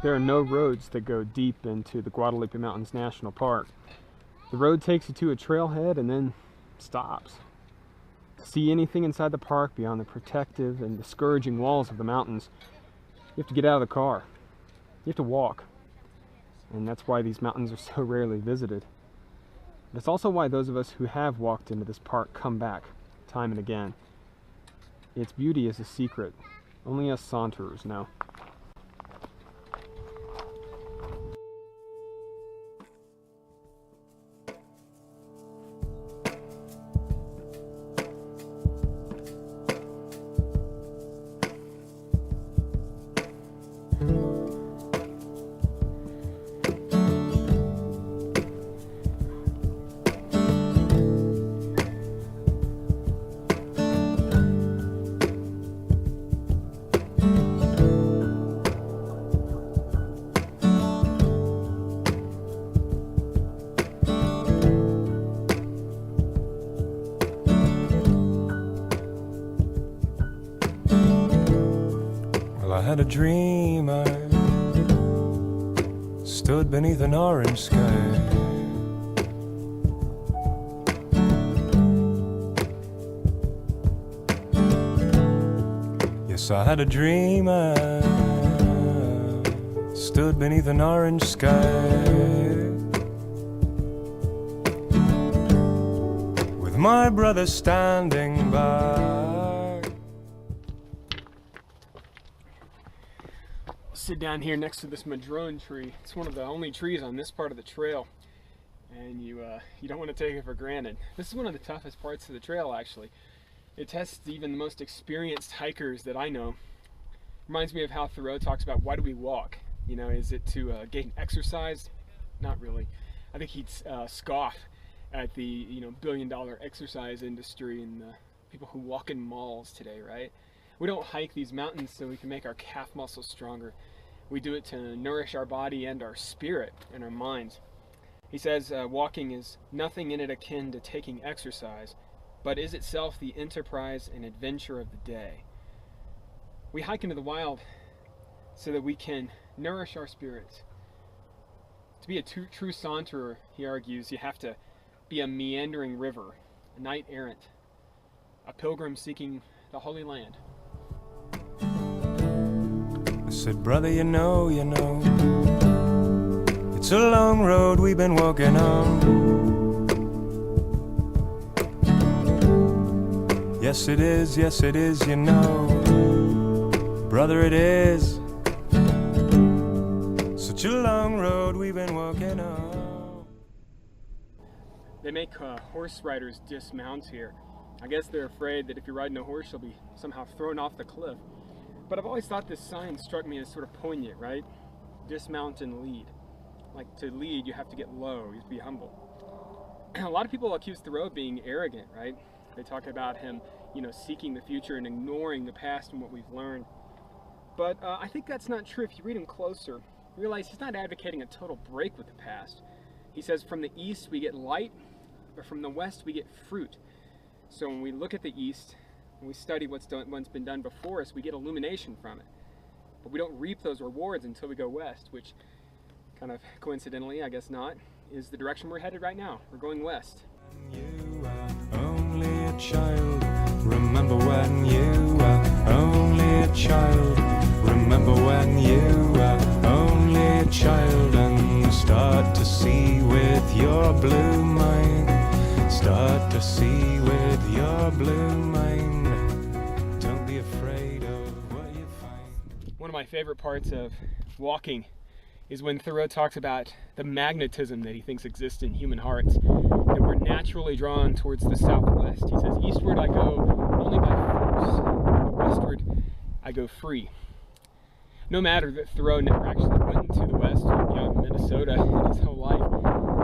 There are no roads that go deep into the Guadalupe Mountains National Park. The road takes you to a trailhead and then stops. To see anything inside the park beyond the protective and discouraging walls of the mountains, you have to get out of the car. You have to walk. And that's why these mountains are so rarely visited. That's also why those of us who have walked into this park come back time and again. Its beauty is a secret only us saunterers know. I had a dream, I stood beneath an orange sky. Yes, I had a dream, I stood beneath an orange sky, with my brother standing by. Sit down here next to this madrone tree. It's one of the only trees on this part of the trail, and you don't want to take it for granted. This is one of the toughest parts of the trail, actually. It tests even the most experienced hikers that I know. Reminds me of how Thoreau talks about, why do we walk? You know, is it to gain exercise? Not really. I think he'd scoff at the billion-dollar exercise industry and the people who walk in malls today, right? We don't hike these mountains so we can make our calf muscles stronger. We do it to nourish our body and our spirit and our minds. He says walking is nothing in it akin to taking exercise, but is itself the enterprise and adventure of the day. We hike into the wild so that we can nourish our spirits. To be a true saunterer, he argues, you have to be a meandering river, a knight errant, a pilgrim seeking the Holy Land. I said, brother, you know, it's a long road we've been walking on. Yes, it is, you know, brother, it is. Such a long road we've been walking on. They make horse riders dismount here. I guess they're afraid that if you're riding a horse, you'll be somehow thrown off the cliff. But I've always thought this sign struck me as sort of poignant, right? Dismount and lead. Like, to lead, you have to get low, you have to be humble. A lot of people accuse Thoreau of being arrogant, right? They talk about him, seeking the future and ignoring the past and what we've learned. But I think that's not true. If you read him closer, you realize he's not advocating a total break with the past. He says, from the east we get light, but from the west we get fruit. So when we look at the east, and we study what's been done before us, we get illumination from it. But we don't reap those rewards until we go west, which kind of coincidentally, I guess not, is the direction we're headed right now. We're going west. You are only a child. Remember when you were only a child. Remember when you were only a child, and start to see with your blue mind. Start to see with your blue mind. Don't be afraid of what you find. One of my favorite parts of walking is when Thoreau talks about the magnetism that he thinks exists in human hearts, that we're naturally drawn towards the southwest. He says, eastward I go only by force, but westward I go free. No matter that Thoreau never actually went to the west or beyond Minnesota in his whole life,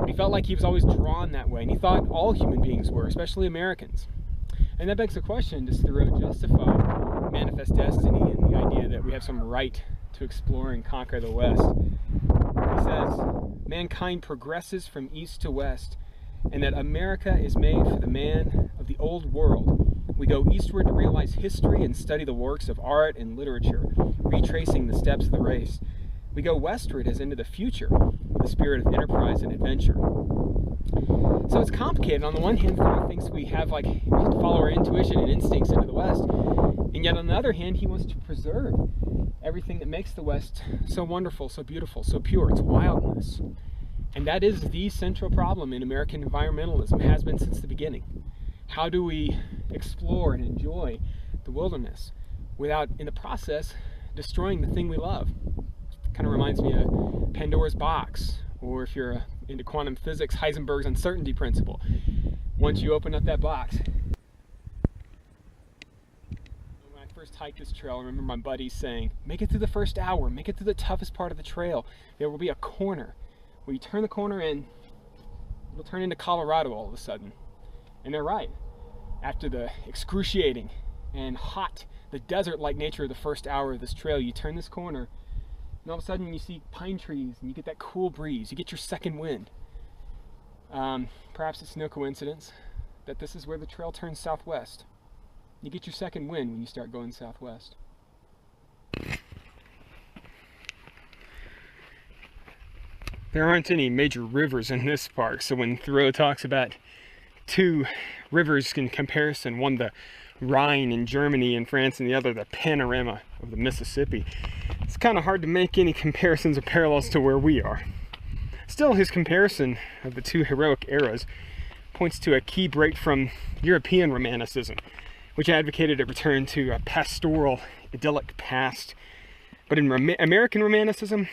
but he felt like he was always drawn that way, and he thought all human beings were, especially Americans. And that begs the question, does Thoreau justify manifest destiny and the idea that we have some right to explore and conquer the West? He says, mankind progresses from east to west, and that America is made for the man of the old world. We go eastward to realize history and study the works of art and literature, retracing the steps of the race. We We go westward as into the future, with a spirit of enterprise and adventure. So it's complicated. On the one hand, Thoreau thinks we have to follow our intuition and instincts into the West, and yet on the other hand, he wants to preserve everything that makes the West so wonderful, so beautiful, so pure. Its wildness. And that is the central problem in American environmentalism, has been since the beginning. How do we explore and enjoy the wilderness without, in the process, destroying the thing we love? It kind of reminds me of Pandora's box, or if you're into quantum physics, Heisenberg's uncertainty principle. Once you open up that box. When I first hiked this trail, I remember my buddies saying, make it through the first hour, make it through the toughest part of the trail. There will be a corner. When you turn the corner in, it'll turn into Colorado all of a sudden. And they're right. After the excruciating and hot, the desert-like nature of the first hour of this trail, you turn this corner, and all of a sudden you see pine trees, and you get that cool breeze. You get your second wind. Perhaps it's no coincidence that this is where the trail turns southwest. You get your second wind when you start going southwest. There aren't any major rivers in this park, so when Thoreau talks about two rivers in comparison, one the Rhine in Germany and France and the other the panorama of the Mississippi, it's kind of hard to make any comparisons or parallels to where we are. Still, his comparison of the two heroic eras points to a key break from European Romanticism, which advocated a return to a pastoral, idyllic past. But in American Romanticism,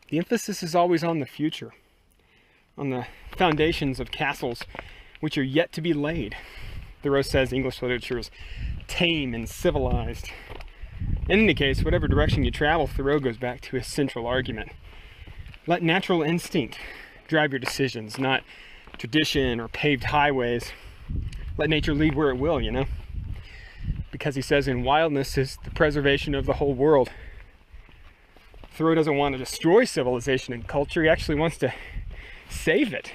the emphasis is always on the future, on the foundations of castles which are yet to be laid. Thoreau says English literature is tame and civilized. In any case, whatever direction you travel, Thoreau goes back to his central argument. Let natural instinct drive your decisions, not tradition or paved highways. Let nature lead where it will, you know? Because he says in wildness is the preservation of the whole world. Thoreau doesn't want to destroy civilization and culture, he actually wants to save it.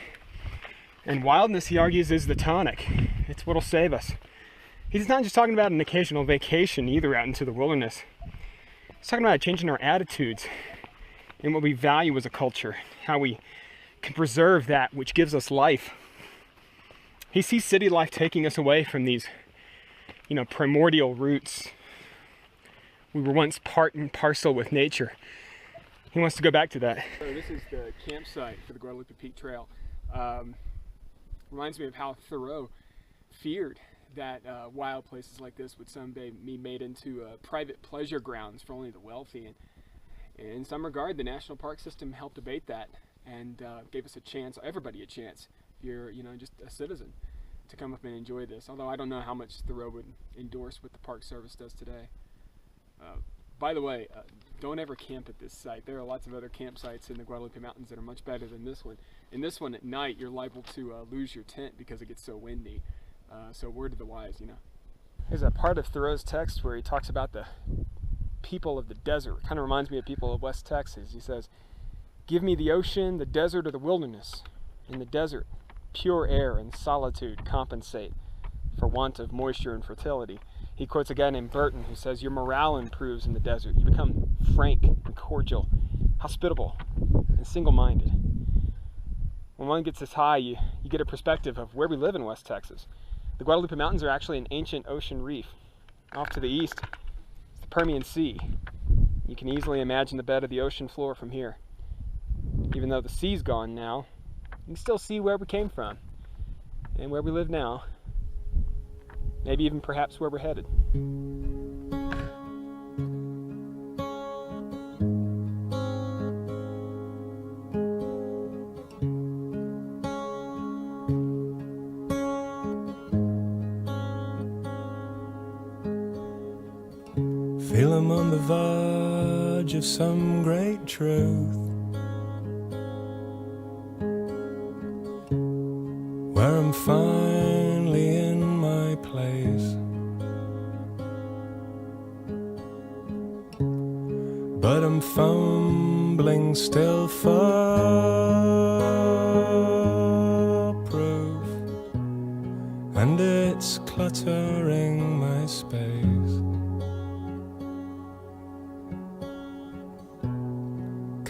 And wildness, he argues, is the tonic. It's what'll save us. He's not just talking about an occasional vacation either out into the wilderness. He's talking about changing our attitudes and what we value as a culture, how we can preserve that which gives us life. He sees city life taking us away from these, primordial roots. We were once part and parcel with nature. He wants to go back to that. So this is the campsite for the Guadalupe Peak Trail. Reminds me of how Thoreau feared that wild places like this would someday be made into private pleasure grounds for only the wealthy. And in some regard, the national park system helped abate that and gave us a chance, everybody a chance, if you're just a citizen, to come up and enjoy this. Although I don't know how much Thoreau would endorse what the Park Service does today. By the way, don't ever camp at this site. There are lots of other campsites in the Guadalupe Mountains that are much better than this one. In this one at night, you're liable to lose your tent because it gets so windy. So word to the wise, There's a part of Thoreau's text where he talks about the people of the desert. It kind of reminds me of people of West Texas. He says, give me the ocean, the desert, or the wilderness. In the desert, pure air and solitude compensate for want of moisture and fertility. He quotes a guy named Burton who says, your morale improves in the desert. You become frank and cordial, hospitable, and single-minded. When one gets this high, you get a perspective of where we live in West Texas. The Guadalupe Mountains are actually an ancient ocean reef. Off to the east, it's the Permian Sea. You can easily imagine the bed of the ocean floor from here. Even though the sea's gone now, you can still see where we came from and where we live now. Maybe even perhaps where we're headed. Feel I'm on the verge of some great truth, where I'm finally in my place. But I'm fumbling still for proof, and it's cluttering my space.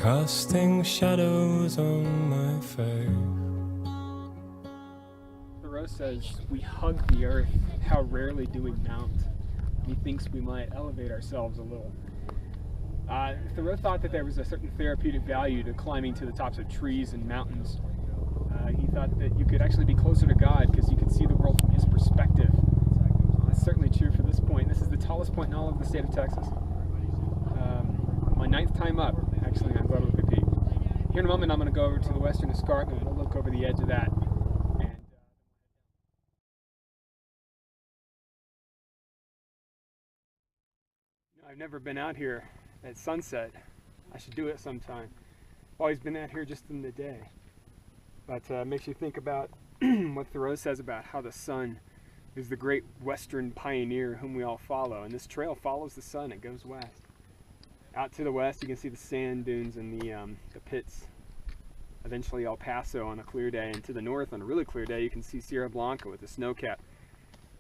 casting shadows on my face. Thoreau says, we hug the earth, how rarely do we mount. Methinks we might elevate ourselves a little. Thoreau thought that there was a certain therapeutic value to climbing to the tops of trees and mountains. He thought that you could actually be closer to God because you could see the world from his perspective. That's certainly true for this point. This is the tallest point in all of the state of Texas. My 9th time up, actually, on Guadalupe Peak. Here in a moment, I'm going to go over to the western escarpment. We'll look over the edge of that. And, I've never been out here at sunset. I should do it sometime. I've always been out here just in the day. But it makes you think about what Thoreau says about how the sun is the great western pioneer whom we all follow. And this trail follows the sun. It goes west. Out to the west, you can see the sand dunes and the pits. Eventually El Paso on a clear day. And to the north, on a really clear day, you can see Sierra Blanca with the snow cap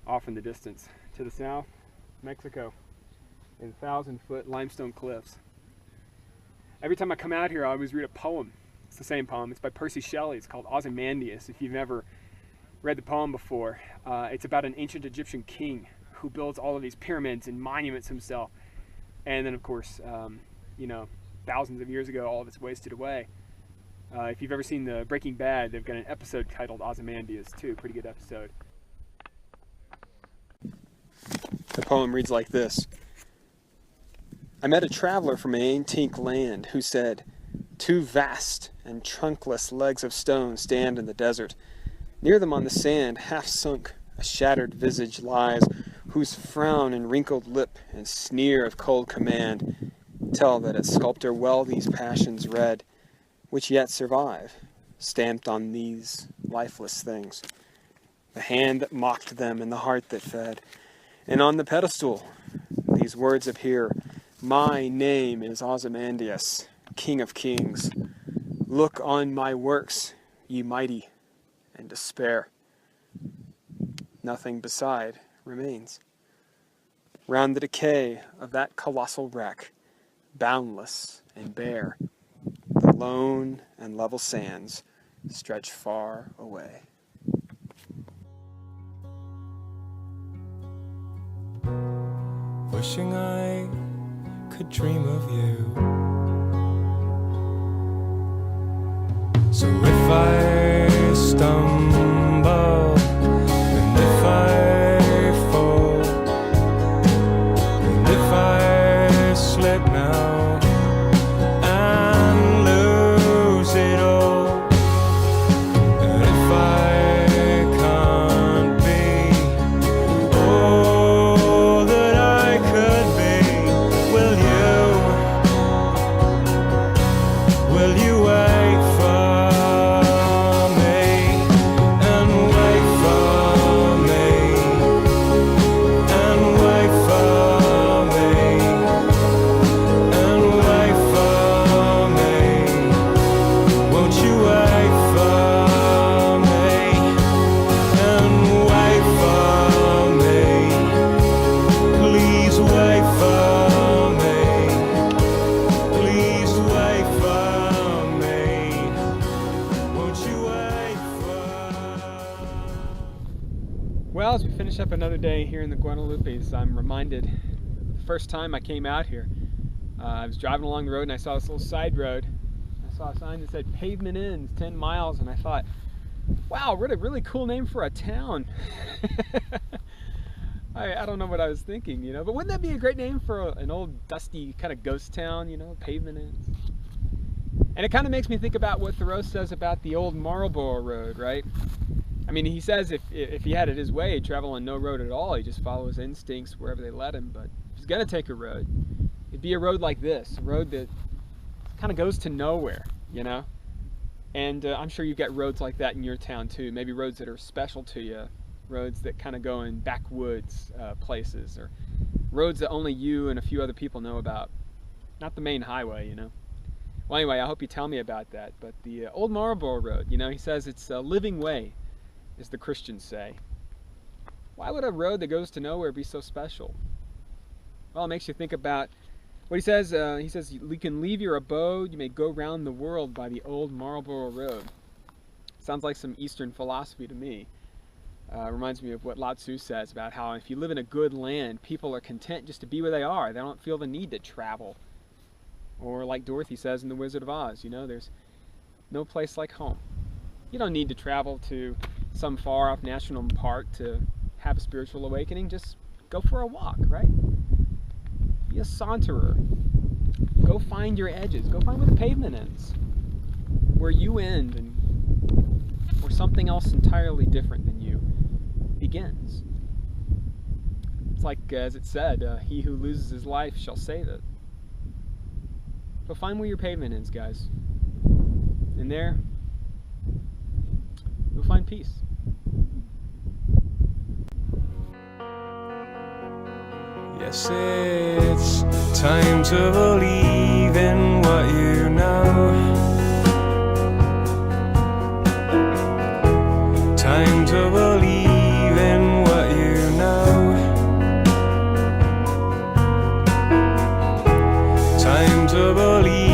off in the distance. To the south, Mexico and 1,000-foot limestone cliffs. Every time I come out here, I always read a poem. It's the same poem. It's by Percy Shelley. It's called Ozymandias. If you've never read the poem before, it's about an ancient Egyptian king who builds all of these pyramids and monuments himself. And then, of course, thousands of years ago, all of it's wasted away. If you've ever seen the Breaking Bad, they've got an episode titled Ozymandias too. Pretty good episode. The poem reads like this. I met a traveler from an antique land who said, 2 vast and trunkless legs of stone stand in the desert. Near them on the sand, half sunk, a shattered visage lies, whose frown and wrinkled lip and sneer of cold command tell that its sculptor well these passions read, which yet survive, stamped on these lifeless things. The hand that mocked them and the heart that fed. And on the pedestal, these words appear, my name is Ozymandias, King of Kings. Look on my works, ye mighty, and despair. Nothing beside remains. Round the decay of that colossal wreck, boundless and bare, the lone and level sands stretch far away. Wishing I could dream of you. So if I stumble and if I fall and if I slip now and lose it all, and if I can't be all that I could be, will you wait for me and wait for me and wait for me and wait for me? Won't you wait for me and wait for me? Please wait for me. Please wait for me. Won't you wait for? Well, as we finish up another day here in the Guadalupes, I'm reminded the first time I came out here. I was driving along the road and I saw this little side road. I saw a sign that said pavement ends 10 miles, and I thought, wow, what a really cool name for a town. I don't know what I was thinking, but wouldn't that be a great name for an old dusty kind of ghost town, pavement ends? And it kind of makes me think about what Thoreau says about the old Marlborough Road, right? I mean, he says if he had it his way, he'd travel on no road at all. He'd just follow his instincts wherever they led him. But if he's going to take a road, it'd be a road like this, a road that kind of goes to nowhere, And I'm sure you've got roads like that in your town too. Maybe roads that are special to you, roads that kind of go in backwoods places, or roads that only you and a few other people know about. Not the main highway, Well, anyway, I hope you tell me about that. But the old Marlborough Road, he says it's a living way, as the Christians say. Why would a road that goes to nowhere be so special? Well, it makes you think about What he says, you can leave your abode, you may go round the world by the old Marlborough Road. Sounds like some Eastern philosophy to me. Reminds me of what Lao Tzu says about how if you live in a good land, people are content just to be where they are. They don't feel the need to travel. Or like Dorothy says in The Wizard of Oz, you know, there's no place like home. You don't need to travel to some far off national park to have a spiritual awakening. Just go for a walk, right? Be a saunterer. Go find your edges. Go find where the pavement ends. Where you end and where something else entirely different than you begins. It's like, as it said, he who loses his life shall save it. So find where your pavement ends, guys. And there, you'll find peace. Yes, it's time to believe in what you know. Time to believe in what you know. Time to believe